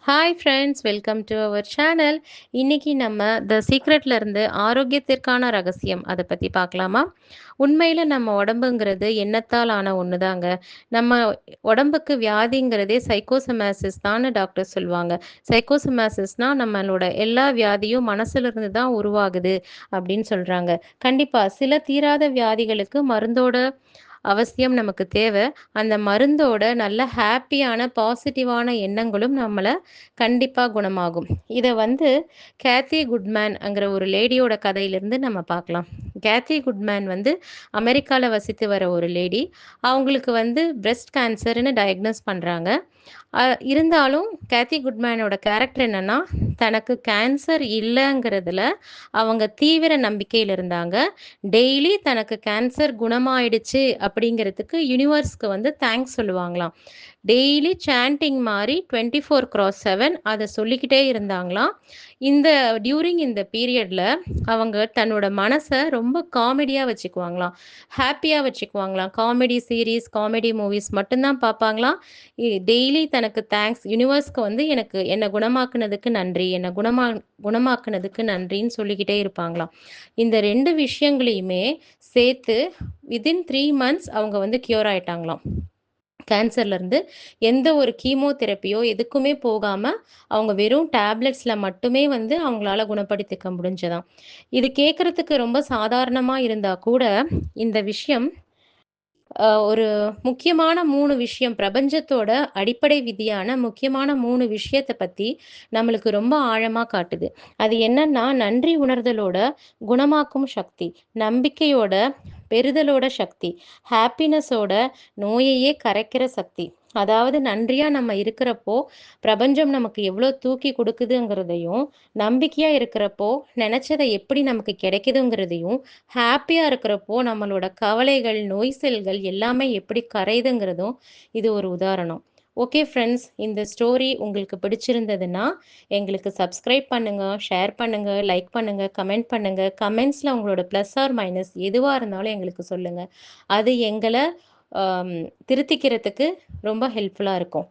Hi friends, welcome to our channel. இன்னைக்கு நம்ம த சீக்ரெட்ல இருந்து ஆரோக்கியத்திற்கான ரகசியம் அதை பற்றி பார்க்கலாமா? உண்மையில் நம்ம உடம்புங்கிறது எண்ணத்தால் ஆன ஒன்று தாங்க. நம்ம உடம்புக்கு வியாதிங்கிறதே சைக்கோசோமேசிஸ் தான்னு டாக்டர் சொல்லுவாங்க. சைக்கோசோமேசிஸ்னால் நம்மளோட எல்லா வியாதியும் மனசுலேருந்து தான் உருவாகுது அப்படின்னு சொல்கிறாங்க. கண்டிப்பாக சில தீராத வியாதிகளுக்கு மருந்தோட அவசியம் நமக்கு தேவை. அந்த மருந்தோட நல்ல ஹேப்பியான, பாசிட்டிவான எண்ணங்களும் நம்மள கண்டிப்பா குணமாகும். இத வந்து கேத்தி குட்மேன்ங்கிற ஒரு லேடியோட கதையிலிருந்து நம்ம பார்க்கலாம். கேத்தி குட்மேன் வந்து அமெரிக்கால வசித்து வர ஒரு லேடி. அவங்களுக்கு வந்து பிரஸ்ட் கேன்சர்ன்னு டயக்னோஸ் பண்றாங்க. அ இருந்தாலும் கேத்தி குட்மேனோட கேரக்டர் என்னன்னா, தனக்கு கேன்சர் இல்லங்கிறதுல அவங்க தீவிர நம்பிக்கையில இருந்தாங்க. டெய்லி தனக்கு கேன்சர் குணமாயிடுச்சு அப்படிங்கிறதுக்கு யுனிவர்ஸ்க்கு வந்து தேங்க்ஸ் சொல்லுவாங்களாம். டெய்லி சாண்டிங் மாரி 24/7 அத சொல்லிக்கிட்டே இருந்தாங்களாம். இந்த இந்த பீரியட்ல அவங்க தன்னோட மனச ரொம்ப காமெடியா வச்சுக்குவாங்களாம். ஹேப்பியா வச்சுக்குவாங்களாம். காமெடி சீரிஸ், காமெடி மூவிஸ் மட்டும் தான் பார்ப்பாங்களாம். டெய்லி தனக்கு தேங்க்ஸ் யுனிவர்ஸ்க்கு வந்து எனக்கு என்ன குணமாக்குனதுக்கு நன்றி. என்ன குணமாக்குனதுக்கு நன்றின்னு சொல்லிக்கிட்டே இருப்பாங்களாம். இந்த 2 விஷயங்களையுமே சேர்த்து வித்தின் 3 மந்த்ஸ் அவங்க வந்து கியூர் ஆயிட்டாங்களாம். கேன்சர்லேருந்து எந்த ஒரு கீமோதெரப்பியோ எதுக்குமே போகாம, அவங்க வெறும் டேப்லெட்ஸ்ல மட்டுமே வந்து அவங்களால குணப்படுத்திக்க முடிஞ்சதாம். இது கேட்கறதுக்கு ரொம்ப சாதாரணமா இருந்தா கூட, இந்த விஷயம் ஒரு முக்கியமான 3 விஷயம் பிரபஞ்சத்தோட அடிப்படை விதியான முக்கியமான 3 விஷயத்த பத்தி நம்மளுக்கு ரொம்ப ஆழமா காட்டுது. அது என்னன்னா, நன்றி உணர்தலோட குணமாக்கும் சக்தி, நம்பிக்கையோட பெறுதலோட சக்தி, ஹேப்பினஸோட நோயையே கரைக்கிற சக்தி. அதாவது நன்றியா நம்ம இருக்கிறப்போ, பிரபஞ்சம் நமக்கு எவ்வளோ தூக்கி குடுக்குதுங்கிறதையும், நம்பிக்கையா இருக்கிறப்போ, நெனச்சத எப்படி நமக்கு கிடைக்குதுங்கிறதையும், ஹேப்பியா இருக்கிறப்போ நம்மளோட கவலைகள், நோய் செல்கள் எல்லாமே எப்படி கரையுதுங்கிறதும் இது ஒரு உதாரணம். ஓகே ஃப்ரெண்ட்ஸ், இந்த ஸ்டோரி உங்களுக்கு பிடிச்சிருந்ததுன்னா, எங்களுக்கு சப்ஸ்கிரைப் பண்ணுங்க, ஷேர் பண்ணுங்க, லைக் பண்ணுங்க, கமெண்ட் பண்ணுங்க. கமெண்ட்ஸ்ல உங்களோட ப்ளஸ் ஆர் மைனஸ் எதுவா இருந்தாலும் எங்களுக்கு சொல்லுங்க. அது எங்கள திருத்திக்கிறதுக்கு ரொம்ப ஹெல்ப்ஃபுல்லா இருக்கும்.